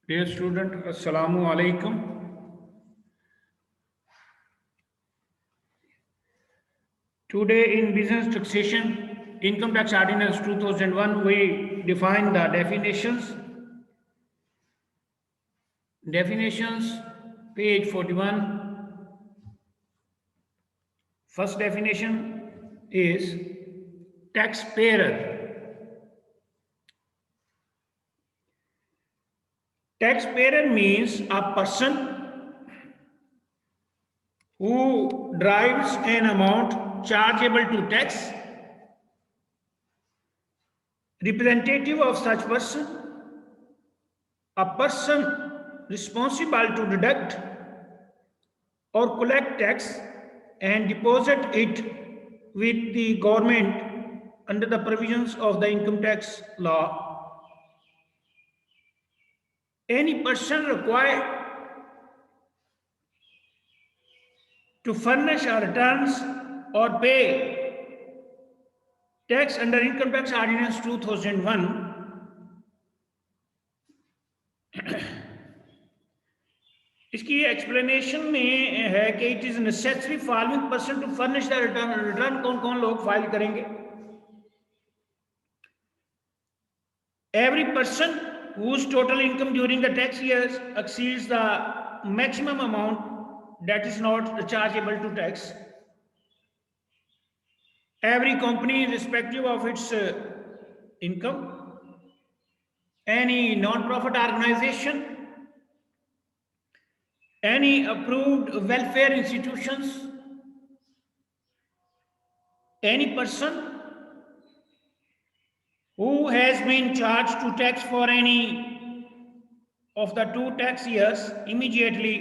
Dear student, Assalamu alaikum. Today in Business Taxation Income Tax Ordinance 2001, we define the definitions. Definitions, page 41. First definition is taxpayer. Taxpayer means a person who drives an amount chargeable to tax. Representative of such person, a person responsible to deduct or collect tax and deposit it with the government under the provisions of the income tax law. Any person required to furnish our returns or pay tax under Income Tax Ordinance 2001 इसकी explanation में है कि it is necessary following person to furnish the return return कौन कौन लोग file करेंगे every person whose total income during the tax years exceeds the maximum amount that is not chargeable to tax. Every company irrespective of its income, any non-profit organization, any approved welfare institutions, any person who has been charged to tax for any of the 2 tax years immediately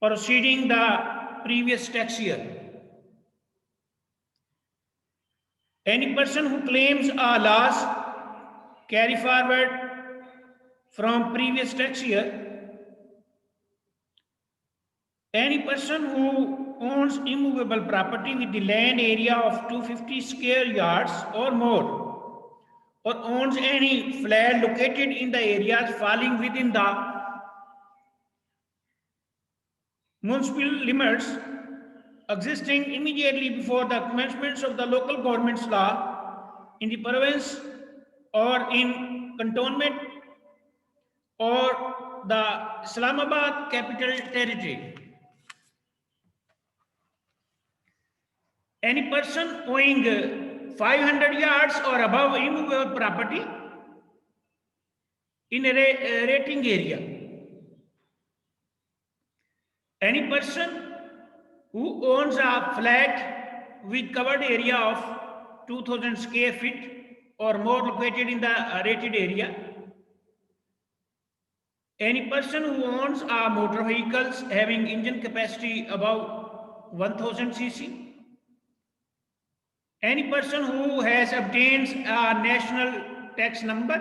preceding the previous tax year. Any person who claims a loss carry forward from previous tax year. Any person who owns immovable property with the land area of 250 square yards or more, or owns any flat located in the areas falling within the municipal limits existing immediately before the commencement of the local government's law in the province or in cantonment or the Islamabad capital territory. Any person owing 500 yards or above immovable property in a rating area. Any person who owns a flat with covered area of 2000 square feet or more located in the rated area. Any person who owns a motor vehicles having engine capacity above 1000 cc. Any person who has obtained a national tax number.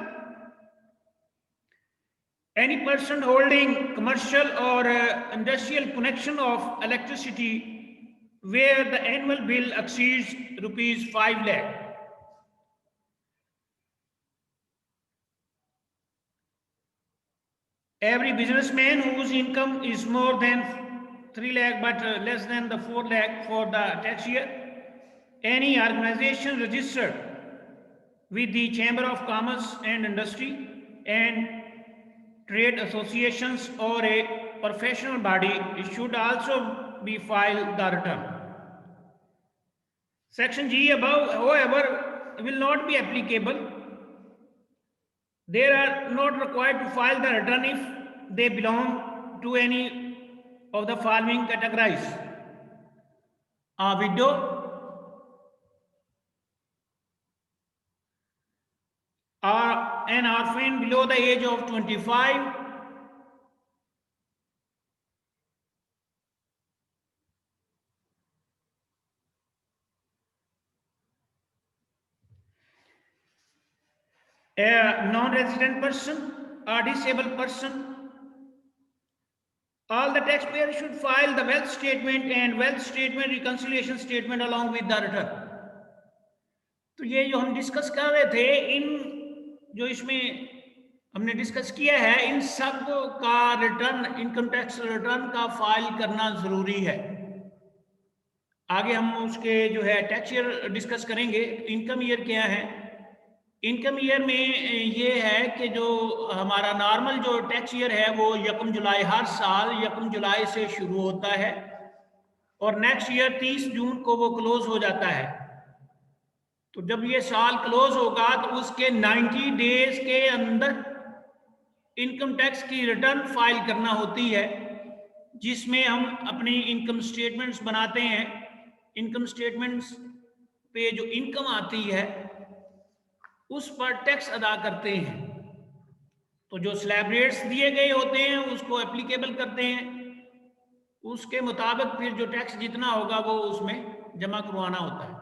Any person holding commercial or industrial connection of electricity where the annual bill exceeds rupees 5 lakh. Every businessman whose income is more than 3 lakh but less than the 4 lakh for the tax year. Any organization registered with the Chamber of Commerce and Industry and trade associations or a professional body should also be filed the return. Section G above, however, will not be applicable. They are not required to file the return if they belong to any of the following categories: a widow, an orphan below the age of 25, a non-resident person, a disabled person. All the taxpayers should file the wealth statement and wealth statement reconciliation statement along with the return. तो ये जो हम discuss कर रहे थे, इन जो इसमें हमने डिस्कस किया है, इन सब का रिटर्न, इनकम टैक्स रिटर्न का फाइल करना जरूरी है। आगे हम उसके जो है टैक्स ईयर डिस्कस करेंगे। इनकम ईयर क्या है? इनकम ईयर में ये है कि जो हमारा नॉर्मल जो टैक्स ईयर है वो 1 जुलाई, हर साल 1 जुलाई से शुरू होता है और नेक्स्ट ईयर 30 जून को वो क्लोज हो जाता है। तो जब ये साल क्लोज होगा तो उसके 90 डेज के अंदर इनकम टैक्स की रिटर्न फाइल करना होती है, जिसमें हम अपनी इनकम स्टेटमेंट्स बनाते हैं। इनकम स्टेटमेंट्स पे जो इनकम आती है उस पर टैक्स अदा करते हैं। तो जो स्लैब रेट्स दिए गए होते हैं उसको एप्लीकेबल करते हैं, उसके मुताबिक फिर जो टैक्स जितना होगा वो उसमें जमा करवाना होता है।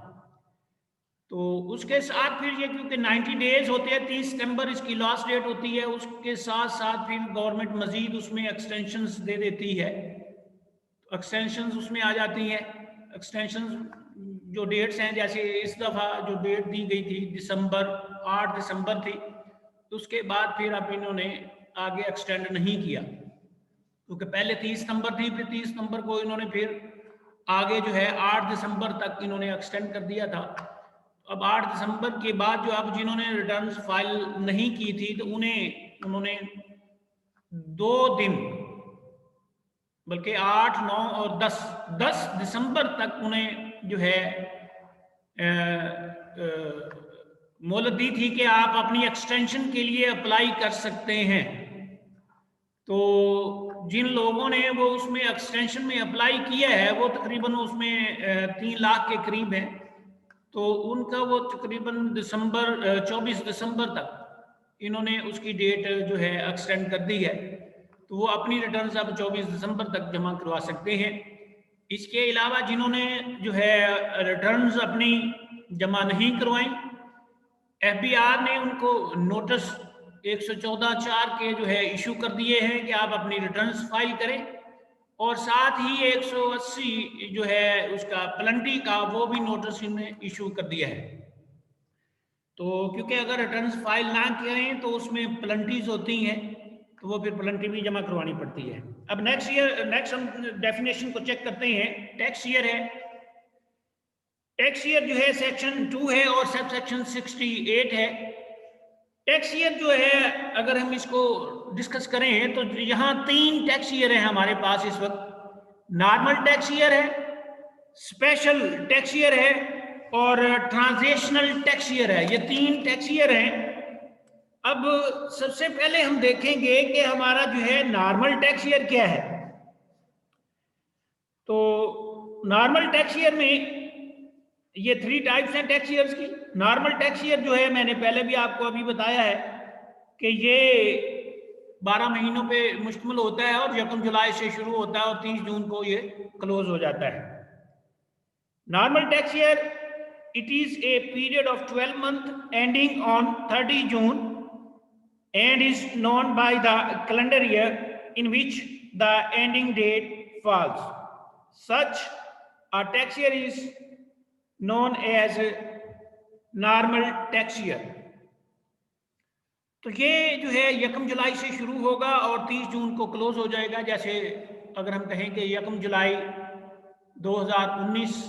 तो उसके साथ फिर ये क्योंकि 90 डेज होते हैं, 30 सितंबर इसकी लास्ट डेट होती है, उसके साथ साथ फिर गवर्नमेंट मजीद उसमें एक्सटेंशंस दे देती है। एक्सटेंशंस उसमें आ जाती हैं। एक्सटेंशंस जो डेट्स हैं, जैसे इस दफ़ा जो डेट दी गई थी दिसंबर, 8 दिसंबर थी, तो उसके बाद फिर अब इन्होंने आगे एक्सटेंड नहीं किया, क्योंकि पहले 30 सितंबर थी, फिर 30 सितंबर को इन्होंने फिर आगे जो है 8 दिसंबर तक इन्होंने एक्सटेंड कर दिया था। अब 8 दिसंबर के बाद जो अब जिन्होंने रिटर्न्स फाइल नहीं की थी तो उन्होंने 2 दिन, बल्कि 8, 9 और 10 दिसंबर तक उन्हें जो है मोहलत दी थी कि आप अपनी एक्सटेंशन के लिए अप्लाई कर सकते हैं। तो जिन लोगों ने वो उसमें एक्सटेंशन में अप्लाई किया है वो तकरीबन उसमें 3 लाख के करीब है। तो उनका वो तकरीबन 24 दिसंबर तक इन्होंने उसकी डेट जो है एक्सटेंड कर दी है। तो वो अपनी रिटर्न्स अब 24 दिसंबर तक जमा करवा सकते हैं। इसके अलावा जिन्होंने जो है रिटर्न्स अपनी जमा नहीं करवाई, एफबीआर ने उनको नोटिस 114(4) के जो है इशू कर दिए हैं कि आप अपनी रिटर्न्स फाइल करें, और साथ ही 180 जो है उसका पेनल्टी का वो भी नोटिस इन्हें इशू कर दिया है। तो क्योंकि अगर रिटर्न्स फाइल ना करें तो उसमें पेनल्टीज होती हैं, तो वो फिर पेनल्टी भी जमा करवानी पड़ती है। अब नेक्स्ट हम डेफिनेशन को चेक करते हैं। टैक्स ईयर है, टैक्स ईयर जो है सेक्शन 2 है और सब सेक्शन 68 है। टैक्स ईयर जो है अगर हम इसको डिस्कस करें तो यहाँ 3 टैक्स ईयर है हमारे पास इस वक्त। नॉर्मल टैक्स ईयर है, स्पेशल टैक्स ईयर है और ट्रांजिशनल टैक्स ईयर है। ये 3 टैक्स ईयर हैं। अब सबसे पहले हम देखेंगे कि हमारा जो है नॉर्मल टैक्स ईयर क्या है। तो नॉर्मल टैक्स ईयर में ये 3 टाइप्स हैं टैक्स ईयर्स की। नॉर्मल टैक्स ईयर जो है मैंने पहले भी आपको अभी बताया है कि ये 12 महीनों पे मुश्तमिल होता है और 1 जुलाई से शुरू होता है और 30 जून को ये क्लोज हो जाता है। Normal tax year, it is a period of 12 months ending on 30 June and is known by the calendar year in which the ending date falls. Such a tax year is known as normal tax year. तो ये जो है 1 जुलाई से शुरू होगा और 30 जून को close हो जाएगा। जैसे अगर हम कहें कि 1 जुलाई 2019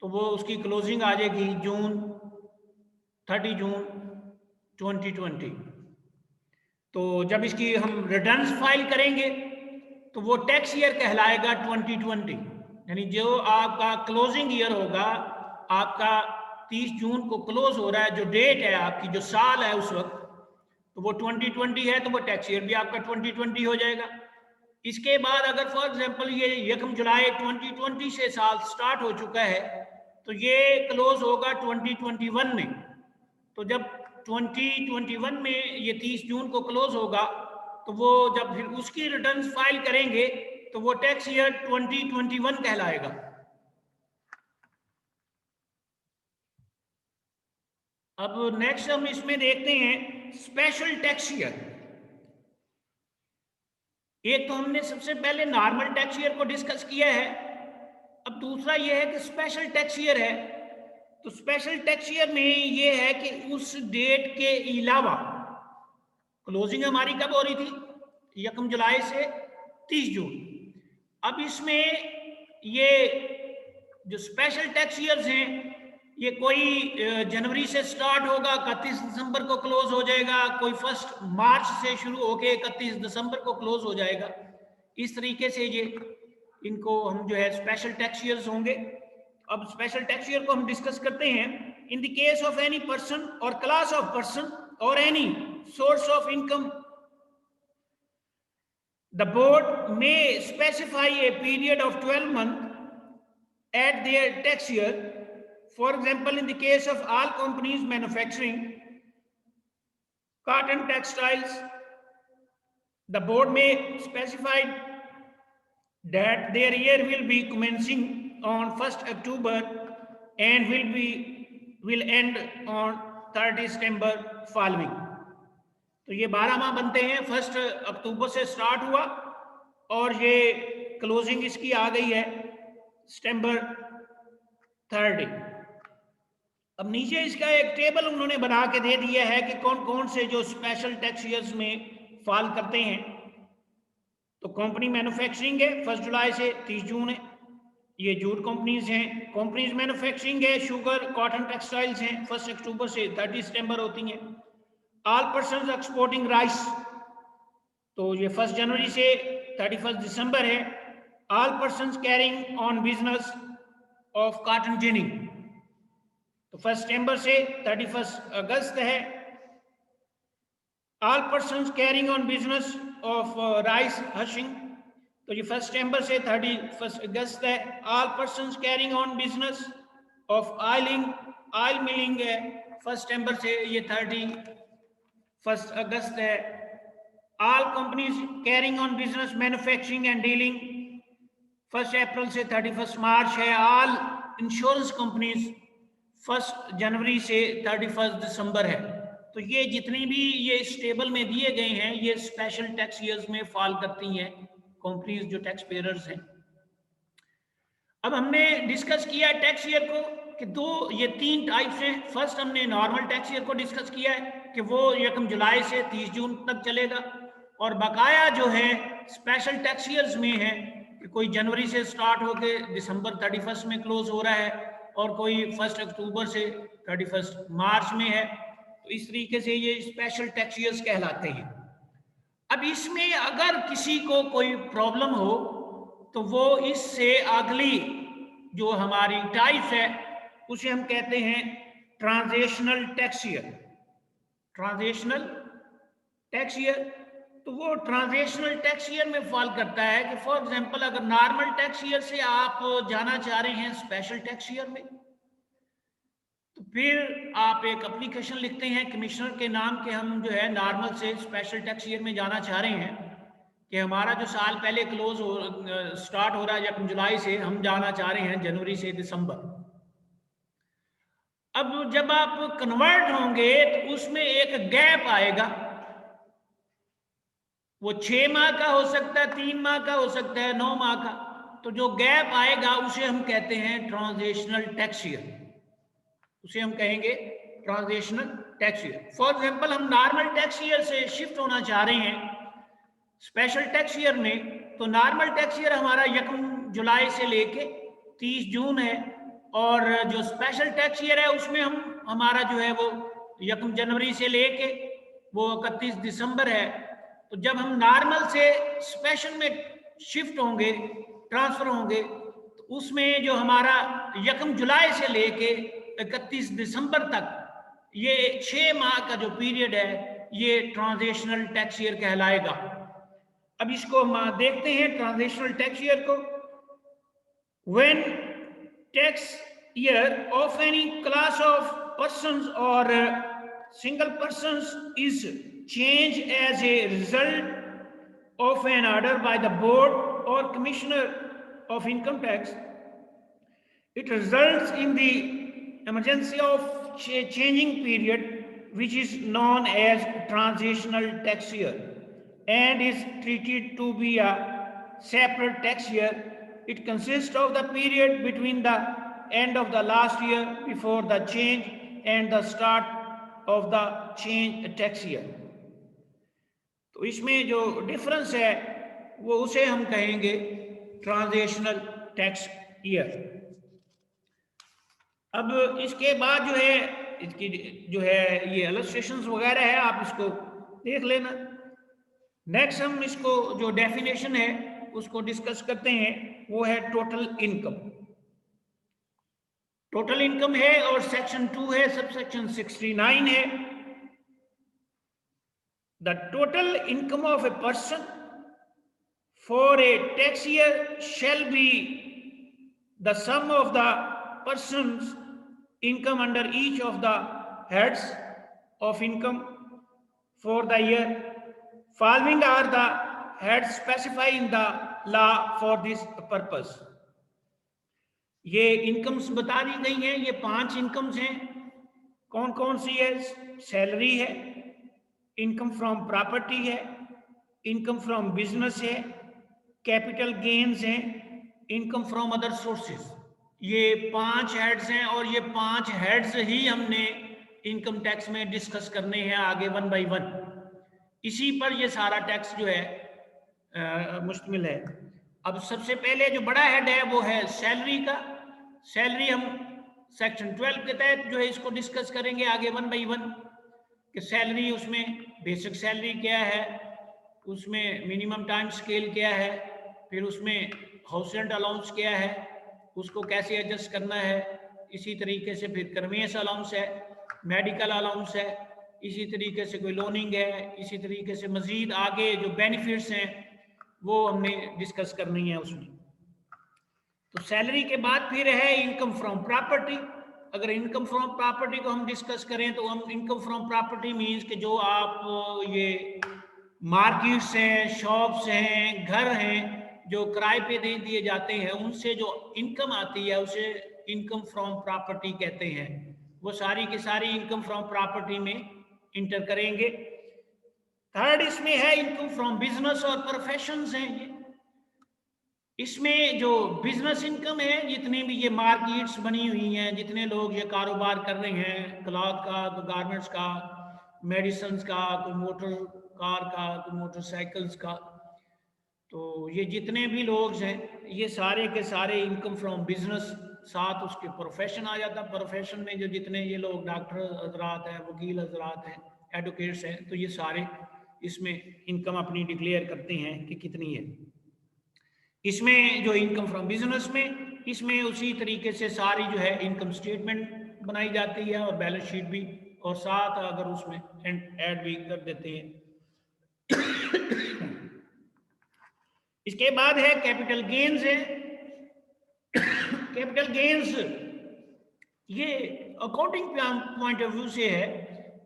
तो वो उसकी क्लोजिंग आ जाएगी 30 जून 2020। तो जब इसकी हम रिटर्न्स फाइल करेंगे तो वो टैक्स ईयर कहलाएगा 2020, यानी जो आपका क्लोजिंग ईयर होगा, आपका 30 जून को क्लोज हो रहा है, जो डेट है आपकी, जो साल है उस वक्त, तो वो 2020 है, तो वो टैक्स ईयर भी आपका 2020 हो जाएगा। इसके बाद अगर फॉर एग्जांपल ये 1 जुलाई 2020 से साल स्टार्ट हो चुका है तो ये क्लोज होगा 2021 में। तो जब 2021 में ये 30 जून को क्लोज होगा तो वो जब फिर उसकी रिटर्न्स फाइल करेंगे तो वो टैक्स ईयर 2021 कहलाएगा। अब नेक्स्ट हम इसमें देखते हैं स्पेशल टैक्स ईयर। एक तो हमने सबसे पहले नॉर्मल टैक्स ईयर को डिस्कस किया है, अब दूसरा ये है कि स्पेशल टैक्स ईयर है। तो स्पेशल टैक्स ईयर में ये है कि उस डेट के अलावा क्लोजिंग हमारी कब हो रही थी? 1 जुलाई से 30 जून। अब इसमें ये जो स्पेशल टैक्स ईयर्स हैं, ये कोई जनवरी से स्टार्ट होगा, 31 दिसंबर को क्लोज हो जाएगा, कोई 1 मार्च से शुरू होके 31 दिसंबर को क्लोज हो जाएगा। इस तरीके से ये इनको हम जो है स्पेशल टैक्स ईयर्स होंगे। अब स्पेशल टैक्स ईयर को हम डिस्कस करते हैं। In the case of any person और क्लास ऑफ पर्सन और any source of income, the board may specify a period of 12 months at their tax year. For example, in the case of all companies manufacturing cotton textiles, the board may specify that their year will be commencing on 1st October and will end on 30 September following. तो ये 12 माह बनते हैं। 1 अक्टूबर से start हुआ और ये closing इसकी आ गई है सितंबर 30। अब नीचे इसका एक टेबल उन्होंने बना के दे दिया है कि कौन कौन से जो स्पेशल टैक्स ईयर्स में फॉल करते हैं। तो कंपनी मैन्युफैक्चरिंग है 1 जुलाई से 30 जून है, ये जूट कंपनीज हैं। कंपनीज मैन्युफैक्चरिंग है शुगर कॉटन टेक्सटाइल्स हैं, 1 अक्टूबर से 30 सितंबर होती हैं। ऑल पर्सन्स एक्सपोर्टिंग राइस, तो ये 1 जनवरी से 31 दिसंबर है। All persons carrying on business of cotton ginning, तो 1 सितंबर से 31 अगस्त है। All persons carrying on business of rice husking, तो ये 1 सितंबर से 31 अगस्त है। All persons carrying on business of oil milling है, 1 सितंबर से ये 31 अगस्त है। All companies carrying on business manufacturing and dealing 1 अप्रैल से 31 मार्च है। ऑल इंश्योरेंस कंपनीज 1 जनवरी से 31 दिसंबर है। तो ये जितनी भी ये इस टेबल में दिए गए हैं ये स्पेशल टैक्स ईयर्स में फॉल करती हैं कंपनीज जो टैक्स पेयर्स हैं। अब हमने डिस्कस किया टैक्स ईयर को कि ये 3 टाइप्स हैं। फर्स्ट हमने नॉर्मल टैक्स ईयर को डिस्कस किया है कि वो 1 जुलाई से 30 जून तक चलेगा, और बकाया जो है स्पेशल टैक्स ईयर्स में है कि कोई जनवरी से स्टार्ट होकर दिसंबर 31 में क्लोज हो रहा है और कोई 1 अक्टूबर से 31 मार्च में है। तो इस तरीके से ये स्पेशल टैक्स ईयर्स कहलाते हैं। अब इसमें अगर किसी को कोई प्रॉब्लम हो तो वो इससे अगली जो हमारी टाइप्स है उसे हम कहते हैं transitional tax year. Transitional tax year, तो वो ट्रांजिशनल टैक्स ईयर में फॉल करता है कि फॉर एग्जांपल अगर नॉर्मल टैक्स ईयर से आप जाना चाह रहे हैं स्पेशल टैक्स ईयर में, तो फिर आप एक एप्लीकेशन लिखते हैं कमिश्नर के नाम के, हम जो है नॉर्मल से स्पेशल टैक्स ईयर में जाना चाह रहे हैं कि हमारा जो साल पहले स्टार्ट हो रहा है 1 जुलाई से, हम जाना चाह रहे हैं जनवरी से दिसंबर। अब जब आप कन्वर्ट होंगे तो उसमें एक गैप आएगा, वो 6 माह का हो सकता है, 3 माह का हो सकता है, 9 माह का। तो जो गैप आएगा उसे हम कहते हैं ट्रांजिशनल टैक्स ईयर, उसे हम कहेंगे transitional tax year. For example हम नॉर्मल टैक्स ईयर से शिफ्ट होना चाह रहे हैं स्पेशल टैक्स ईयर में, तो नॉर्मल टैक्स ईयर हमारा 1 जुलाई से लेके 30 जून है, और जो स्पेशल टैक्स ईयर है उसमें हमारा जो है वो 1 जनवरी से लेके वो 31 दिसंबर है। तो जब हम नॉर्मल से स्पेशल में शिफ्ट होंगे, ट्रांसफर होंगे, तो उसमें जो हमारा 1 जुलाई से लेके 31 दिसंबर तक ये 6 माह का जो पीरियड है ये ट्रांजिशनल टैक्स ईयर कहलाएगा। अब इसको हम देखते हैं ट्रांजिशनल टैक्स ईयर को। When tax year of any class of persons or single persons is change as a result of an order by the board or commissioner of income tax, it results in the emergency of changing period which is known as transitional tax year and is treated to be a separate tax year. It consists of the period between the end of the last year before the change and the start of the change tax year. तो इसमें जो difference है वो उसे हम कहेंगे transitional tax year. अब इसके बाद जो है इसकी जो है ये इलस्ट्रेशंस वगैरह है, आप इसको देख लेना। नेक्स्ट हम इसको जो डेफिनेशन है उसको डिस्कस करते हैं, वो है टोटल इनकम। टोटल इनकम है और सेक्शन 2 है, सब सेक्शन 69 है। The total income of a person for a tax year shall be the sum of the person's income under each of the heads of income for the year. Following are the heads specified in the law for this purpose. ये incomes बता दी गई हैं, ये 5 incomes हैं। कौन कौन सी है? Salary है, इनकम फ्रॉम प्रॉपर्टी है, इनकम फ्रॉम बिजनेस है, कैपिटल गेन्स हैं, इनकम फ्रॉम अदर सोर्सेज। ये 5 हेड्स हैं और ये 5 हेड्स ही हमने इनकम टैक्स में डिस्कस करने हैं आगे 1 बाय 1। इसी पर ये सारा टैक्स जो है मुश्तमिल है। अब सबसे पहले जो बड़ा हेड है वो है सैलरी का। सैलरी हम सेक्शन 12 के तहत जो है इसको डिस्कस करेंगे आगे 1 बाय 1 कि सैलरी, उसमें बेसिक सैलरी क्या है, उसमें मिनिमम टाइम स्केल क्या है, फिर उसमें हाउस रेंट अलाउंस क्या है, उसको कैसे एडजस्ट करना है। इसी तरीके से फिर कन्वेंस अलाउंस है, मेडिकल अलाउंस है, इसी तरीके से कोई लोनिंग है, इसी तरीके से मजीद आगे जो बेनिफिट्स हैं वो हमने डिस्कस करनी है उसमें। तो सैलरी के बाद फिर है इनकम फ्रॉम प्रॉपर्टी। अगर इनकम फ्रॉम प्रॉपर्टी को हम डिस्कस करें तो हम इनकम फ्रॉम प्रॉपर्टी मीन्स कि जो आप ये मार्केट्स हैं, शॉप्स हैं, घर हैं जो किराए पे दे दिए जाते हैं, उनसे जो इनकम आती है उसे इनकम फ्रॉम प्रॉपर्टी कहते हैं। वो सारी की सारी इनकम फ्रॉम प्रॉपर्टी में इंटर करेंगे। थर्ड इसमें है इनकम फ्रॉम बिजनेस और प्रोफेशंस हैं। ये इसमें जो बिजनेस इनकम है, जितने भी ये मार्केट्स बनी हुई हैं, जितने लोग ये कारोबार कर रहे हैं, क्लॉथ का, तो गारमेंट्स का, मेडिसिन का, कोई मोटर कार का, कोई मोटरसाइकिल्स का, तो ये जितने भी लोग हैं ये सारे के सारे इनकम फ्रॉम बिजनेस। साथ उसके प्रोफेशन आ जाता है। प्रोफेशन में जो जितने ये लोग डॉक्टर हजरात हैं, वकील हजरात हैं, एडवोकेट्स हैं, तो ये सारे इसमें इनकम अपनी डिक्लेयर करते हैं कि कितनी है। इसमें जो इनकम फ्रॉम बिजनेस में, इसमें उसी तरीके से सारी जो है इनकम स्टेटमेंट बनाई जाती है और बैलेंस शीट भी, और साथ अगर उसमें ऐड भी कर देते हैं। इसके बाद है कैपिटल गेन्स है। कैपिटल गेन्स ये अकाउंटिंग पॉइंट ऑफ व्यू से है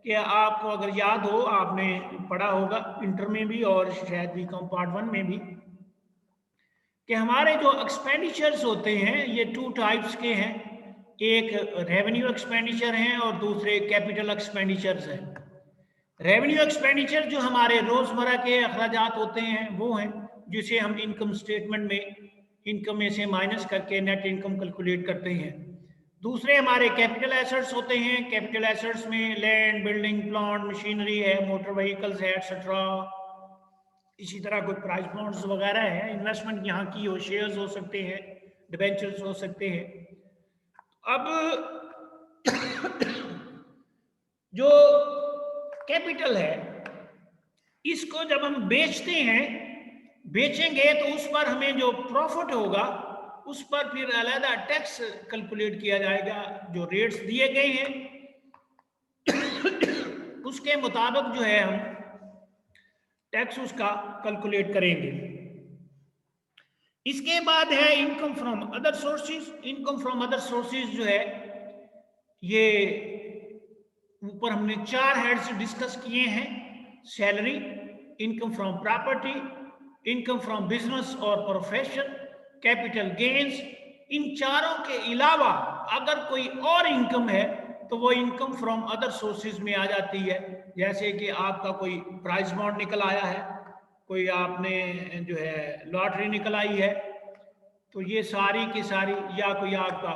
कि आपको अगर याद हो, आपने पढ़ा होगा इंटर में भी और शायद बीकॉम पार्ट 1 में भी, कि हमारे जो एक्सपेंडिचर्स होते हैं ये 2 टाइप्स के हैं। एक रेवेन्यू एक्सपेंडिचर हैं और दूसरे कैपिटल एक्सपेंडिचर्स हैं। रेवेन्यू एक्सपेंडिचर जो हमारे रोजमर्रा के अखराजात होते हैं वो हैं, जिसे हम इनकम स्टेटमेंट में इनकम में से माइनस करके नेट इनकम कैलकुलेट करते हैं। दूसरे हमारे कैपिटल एसेट्स होते हैं। कैपिटल एसेट्स में लैंड, बिल्डिंग, प्लांट, मशीनरी है, मोटर व्हीकल्स है, एक्सेट्रा। इसी तरह कोई प्राइस बॉन्ड्स वगैरह है, इन्वेस्टमेंट यहाँ की हो, शेयर्स हो सकते हैं, डिबेंचर्स हो सकते हैं। अब जो कैपिटल है इसको जब हम बेचते हैं, बेचेंगे तो उस पर हमें जो प्रॉफिट होगा उस पर फिर अलग टैक्स कैलकुलेट किया जाएगा। जो रेट्स दिए गए हैं उसके मुताबिक जो है हम टैक्स उसका कैलकुलेट करेंगे। इसके बाद है income from other sources. Income from other sources जो है ये ऊपर हमने 4 हेड्स डिस्कस किए हैं। Salary, income from property, income from business और प्रोफेशन, कैपिटल गेन्स। इन चारों के अलावा अगर कोई और इनकम है तो वो इनकम फ्रॉम अदर सोर्सेज में आ जाती है। जैसे कि आपका कोई प्राइस बॉन्ड निकल आया है, कोई आपने जो है लॉटरी निकल आई है, तो ये सारी की सारी, या कोई आपका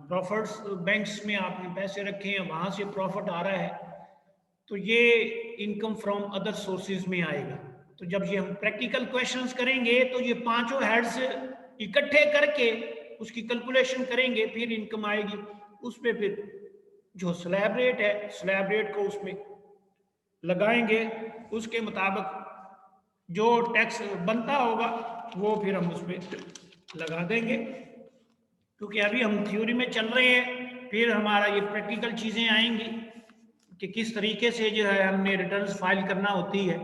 प्रॉफिट्स बैंक्स में आपने पैसे रखे हैं वहां से प्रॉफिट आ रहा है, तो ये इनकम फ्रॉम अदर सोर्सेज में आएगा। तो जब ये हम प्रैक्टिकल क्वेश्चंस करेंगे तो ये पांचों हेड्स इकट्ठे करके उसकी कैलकुलेशन करेंगे, फिर इनकम आएगी। उसमें फिर जो स्लैब रेट है, स्लैब रेट को उसमें लगाएंगे, उसके मुताबिक जो टैक्स बनता होगा वो फिर हम उसमें लगा देंगे। क्योंकि अभी हम थ्योरी में चल रहे हैं, फिर हमारा ये प्रैक्टिकल चीज़ें आएंगी कि किस तरीके से जो है हमने रिटर्न्स फाइल करना होती है।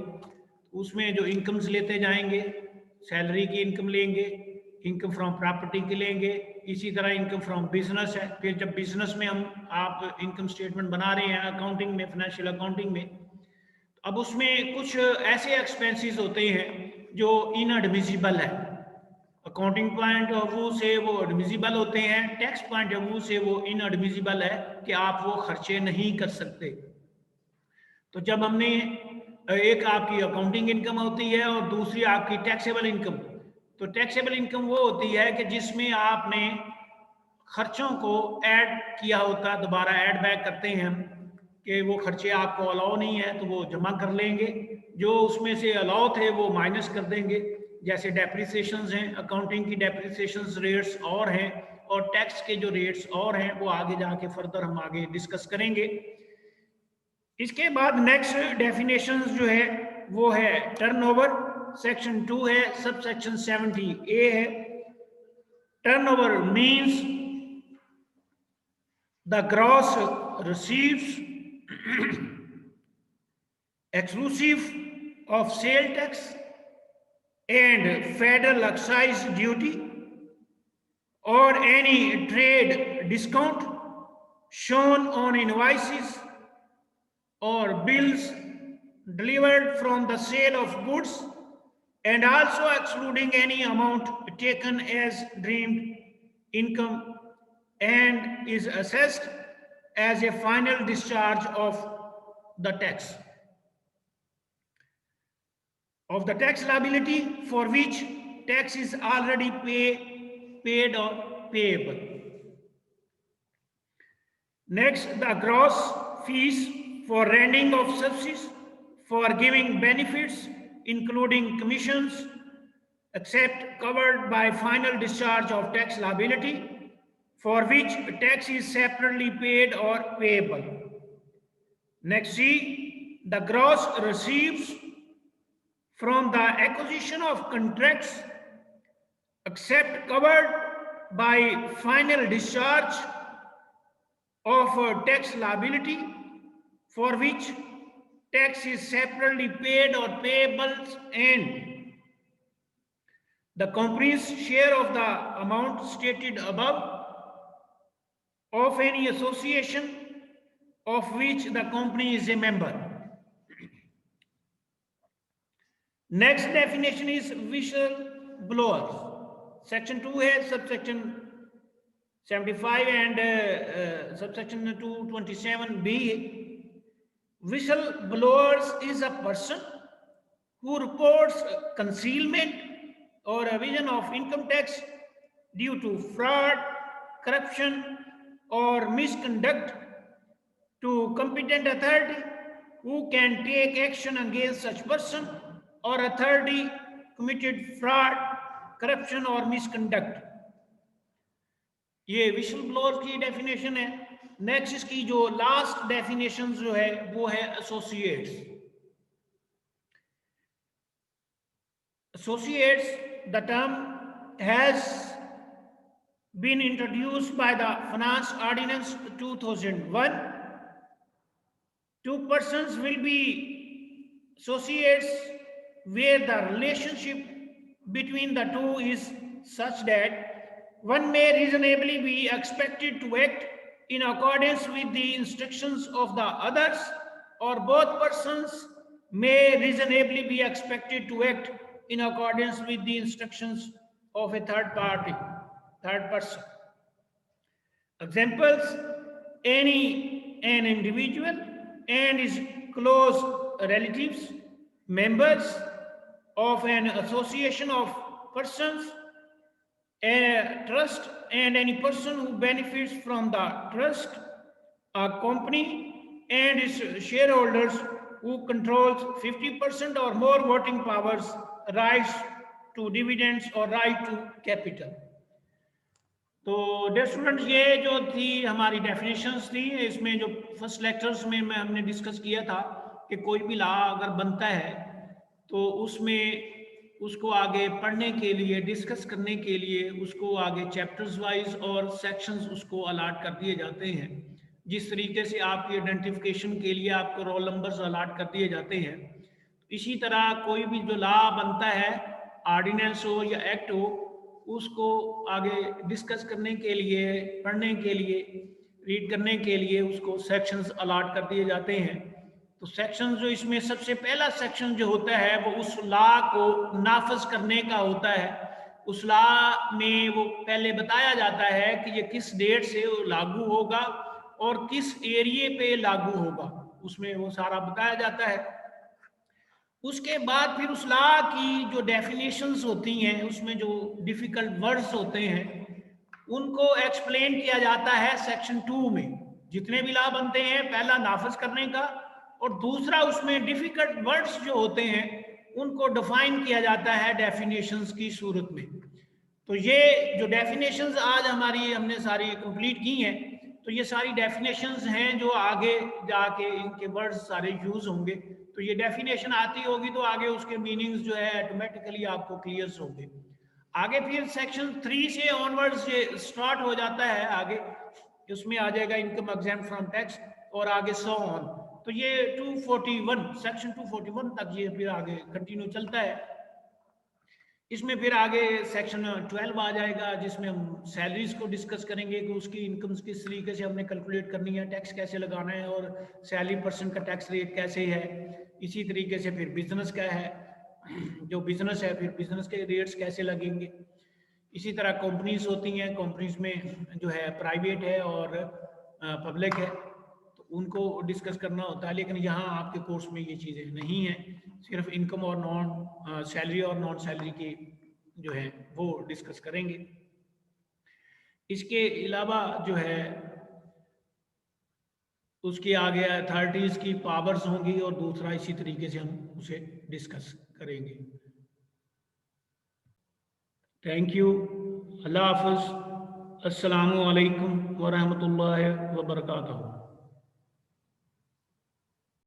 उसमें जो इनकम्स लेते जाएंगे, सैलरी की इनकम लेंगे, इनकम फ्रॉम प्रॉपर्टी की लेंगे, इसी तरह इनकम फ्रॉम बिजनेस है। फिर जब बिजनेस में हम आप इनकम स्टेटमेंट बना रहे हैं अकाउंटिंग में, फाइनेंशियल अकाउंटिंग में, अब उसमें कुछ ऐसे एक्सपेंसेस होते हैं जो इनएडमिसिबल है। अकाउंटिंग पॉइंट ऑफ व्यू से वो एडमिसिबल होते हैं, टैक्स पॉइंट ऑफ व्यू से वो इनएडमिसिबल है कि आप वो खर्चे नहीं कर सकते। तो जब हमने एक आपकी अकाउंटिंग इनकम होती है और दूसरी आपकी टैक्सेबल इनकम, तो टैक्सेबल इनकम वो होती है कि जिसमें आपने खर्चों को ऐड किया होता है, दोबारा ऐड बैक करते हैं हम कि वो खर्चे आपको अलाउ नहीं है तो वो जमा कर लेंगे, जो उसमें से अलाउ थे वो माइनस कर देंगे। जैसे डेप्रिसिएशंस हैं, अकाउंटिंग की डेप्रिसिएशंस रेट्स और हैं और टैक्स के जो रेट्स और हैं वो आगे जाके फर्दर हम आगे डिस्कस करेंगे। इसके बाद नेक्स्ट डेफिनेशन जो है वो है टर्नओवर। सेक्शन 2 है, सब सेक्शन 70A है। Turnover means the gross receives exclusive of sale tax and federal excise duty or any trade discount shown on invoices or bills delivered from the sale of goods, and also excluding any amount taken as deemed income and is assessed as a final discharge of the tax liability for which tax is already paid or payable. Next, the gross fees for rendering of services, for giving benefits, including commissions, except covered by final discharge of tax liability, for which tax is separately paid or payable. Next, C, the gross receipts from the acquisition of contracts, except covered by final discharge of tax liability, for which tax is separately paid or payable, and the company's share of the amount stated above of any association of which the company is a member. Next definition is whistleblowers. Section 2 है, subsection 75 and subsection 227B. Whistleblowers is a person who reports concealment or evasion of income tax due to fraud, corruption, or misconduct to competent authority, who can take action against such person or authority committed fraud, corruption or misconduct. ये we shall blower की definition है। Next इसकी जो last definition जो है वो है associates. Associates, the term has been introduced by the Finance Ordinance 2001. Two persons will be associates where the relationship between the two is such that one may reasonably be expected to act in accordance with the instructions of the others, or both persons may reasonably be expected to act in accordance with the instructions of a third person. Examples: an individual and his close relatives, members of an association of persons, a trust, and any person who benefits from the trust, a company, and its shareholders who controls 50% or more voting powers, rights to dividends or right to capital. तो dear students, ये जो थी हमारी definitions थी। इसमें जो first lectures में हमने डिस्कस किया था कि कोई भी लॉ अगर बनता है तो उसमें उसको आगे पढ़ने के लिए, डिस्कस करने के लिए उसको आगे चैप्टर्स वाइज और सेक्शंस उसको अलाट कर दिए जाते हैं। जिस तरीके से आपकी आइडेंटिफिकेशन के लिए आपको रोल नंबर्स अलाट कर दिए जाते हैं, इसी तरह कोई भी जो लॉ बनता है, ऑर्डिनेंस हो या एक्ट हो, उसको आगे डिस्कस करने के लिए, पढ़ने के लिए, रीड करने के लिए उसको सेक्शंस अलाट कर दिए जाते हैं। तो सेक्शन जो इसमें सबसे पहला सेक्शन जो होता है वो उस लॉ को नाफज करने का होता है। उस लॉ में वो पहले बताया जाता है कि ये किस डेट से लागू होगा और किस एरिए पे लागू होगा, उसमें वो सारा बताया जाता है। उसके बाद फिर उस लॉ की जो डेफिनेशंस होती हैं, उसमें जो डिफिकल्ट वर्ड्स होते हैं उनको एक्सप्लेन किया जाता है सेक्शन 2 में। जितने भी लॉ बनते हैं, पहला नाफज करने का और दूसरा उसमें डिफिकल्ट वर्ड्स जो होते हैं उनको डिफाइन किया जाता है डेफिनेशंस की सूरत में। तो ये जो डेफिनेशंस आज हमारी हमने सारी कंप्लीट की हैं, तो ये सारी डेफिनेशंस हैं जो आगे जाके इनके वर्ड्स सारे यूज होंगे। तो ये डेफिनेशन आती होगी तो आगे उसके मीनिंग्स जो है ऑटोमेटिकली आपको क्लियर होंगे। आगे फिर सेक्शन 3 से ऑनवर्ड्स स्टार्ट हो जाता है, आगे उसमें आ जाएगा इनकम एग्जेम्प्ट फ्रॉम टैक्स और आगे सो ऑन। तो ये 241 सेक्शन 241 तक ये फिर आगे कंटिन्यू चलता है। इसमें फिर आगे सेक्शन 12 आ जाएगा जिसमें हम सैलरीज को डिस्कस करेंगे कि उसकी इनकम्स किस तरीके से हमने कैलकुलेट करनी है, टैक्स कैसे लगाना है और सैलरी परसेंट का टैक्स रेट कैसे है। इसी तरीके से फिर बिजनेस क्या है, जो बिजनेस है फिर बिजनेस के रेट्स कैसे लगेंगे। इसी तरह कंपनीज होती हैं, कंपनीज में जो है प्राइवेट है और पब्लिक है, तो उनको डिस्कस करना होता है। लेकिन यहाँ आपके कोर्स में ये चीज़ें नहीं हैं, सिर्फ इनकम और नॉन सैलरी और नॉन सैलरी की जो है वो डिस्कस करेंगे। इसके अलावा जो है उसके आगे अथॉरिटीज़ की पावर्स होंगी और दूसरा इसी तरीके से हम उसे डिस्कस करेंगे। थैंक यू, अल्लाह हाफ़िज़, अस्सलामु अलैकुम व रहमतुल्लाहि व बरकातहू।